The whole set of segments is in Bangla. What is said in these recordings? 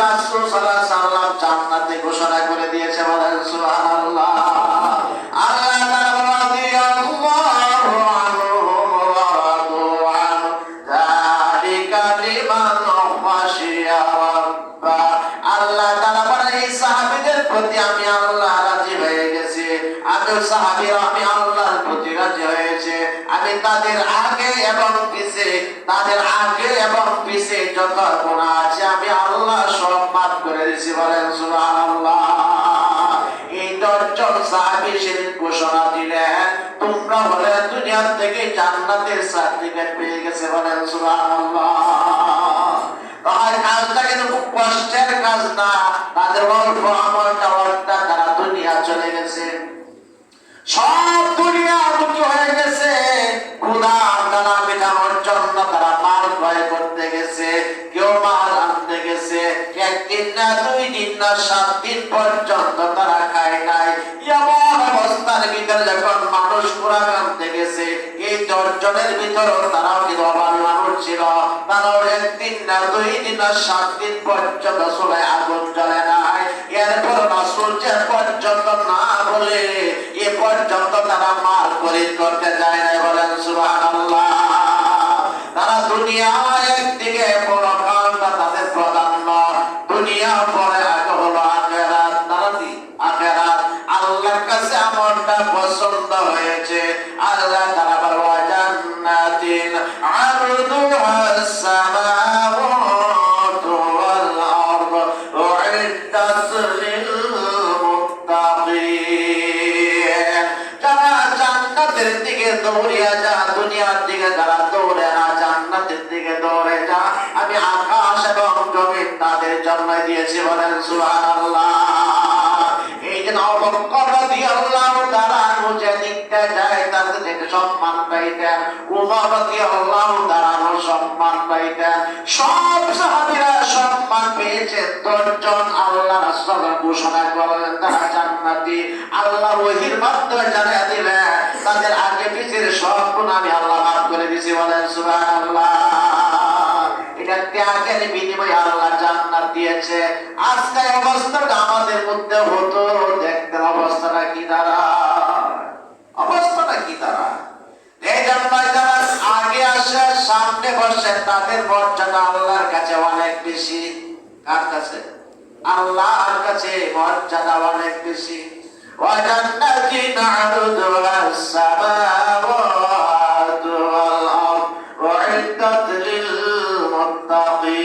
রাসূল সাল্লাল্লাহু আলাইহি ওয়াসাল্লাম জান্নাতে ঘোষণা করে দিয়েছে, বলেন সুবহানাল্লাহ। আল্লাহ তাআলা রাদিয়াল্লাহু আনহু ওয়া রাদু আনহু যালিকা লিমান খাশিয়া রাব্বা। আল্লাহ তাআলা বলেন এই সাহাবীদের প্রতি আমি আল্লাহ রাজি হয়ে গেছি, আমি সাহাবীরা আমি আল্লাহর প্রতি রাজি হয়েছে। আমি তাদের আগে এবং পিছে যত গুনাহ আছে আমি আল্লাহ সব মাফ করে দিয়েছি, বলেন সুবহানাল্লাহ। এই 10 জন সাহাবী সেদিন ঘোষণা দিলেন তোমরা বলে দুনিয়া থেকে জান্নাতের সার্টিফিকেট পেয়ে গেছে, বলেন সুবহানাল্লাহ। তাই কাজটা কিন্তু খুব কষ্টের কাজ না, তাদের অল্প আমলটা অর্থাৎ তারা দুনিয়া চলে গেছে, সব দুনিয়া মুক্ত হয়ে গেছে। খোদা তারা মেটানোর জন্য তারা মাল ক্রয় করতে গেছে, কেউ মাল আনতে গেছে। একদিন না 2 দিন না 7 দিন পর্যন্ত তারা খায় নাই। এমন অবস্থার ভিতরে যখন মানুষ কুরআন আনতে গেছে, এই 10 জনের ভিতরে তারাও কিন্তু অভাবী মানুষ ছিল। তারাও একদিন না 2 দিন না 7 দিন পর্যন্ত চুলায় আগুন জ্বলে নাই। এরপর রাসূল যে পর্যন্ত না বলে এ পর্যন্ত তারা মাল খরিদ করতে যায় না, বলেন সুবহানাল্লাহ। তারা দুনিয়া একদিকে পরকালটা তাদের প্রাধান্য, দুনিয়া পরে আগে হলো আখিরাত। তারা কি আখিরাত আল্লাহর কাছে আমলটা পছন্দ হয়েছে। আল্লাহ তাআলা বলেন জান্নাতিন আরদুহাস সামাওয়াতু ওয়াল আরদ উইদ্দাত লিল মুত্তাকিন। যারা জান্নাতের দিকে দৌড়িয়া যা, দুনিয়ার দিকে যারা দৌড়ে না জান্নাতের দিকে দৌড়ে যা, আমি আকাশ এবং জমিন তাদের জন্য দিয়েছি, বলেন সুবহানাল্লাহ। এই যে আবু বকর রাদিয়াল্লাহু তাআলা যে দিকটা যায় তাদের থেকে সম্মান পাইতেন, উমর রাদিয়াল্লাহু তাআলা সম্মান পাইতেন, সব সাহাবীরা সম্মান পেয়েছেন। 10 জন আল্লাহ রাসূল ঘোষণা করলেন তারা জান্নাতি। আল্লাহ ওহীর মাধ্যমে জানিয়ে দিলেন তাদের আগে পিছের সব গুনাহ আমি আল্লাহ মাফ করে দিয়েছি, বলেন সুবহানাল্লাহ। এটা ত্যাগের বিনিময়ে আল্লাহ জান্নাত দিয়েছে। আজকে অবস্থাটা আমাদের মধ্যে হতো, দেখতেন অবস্থাটা কি দাঁড়ায়, অবস্থাটা কি দাঁড়ায়। এই জন্য যারা আগে আসে সামনে বসে তাদের মর্যাদা আল্লাহর কাছে অনেক বেশি। কার কাছে? আল্লাহর কাছে মর্যাদা অনেক বেশি। وَجَنَّةٍ عَرْضُهَا السَّمَاوَاتُ وَالْأَرْضُ أُعِدَّتْ لِلْمُتَّقِينَ।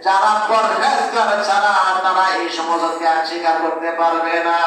যারা পরহেজগার ছাড়া তারা এই সমস্ত ত্যাগ স্বীকার করতে পারবে না।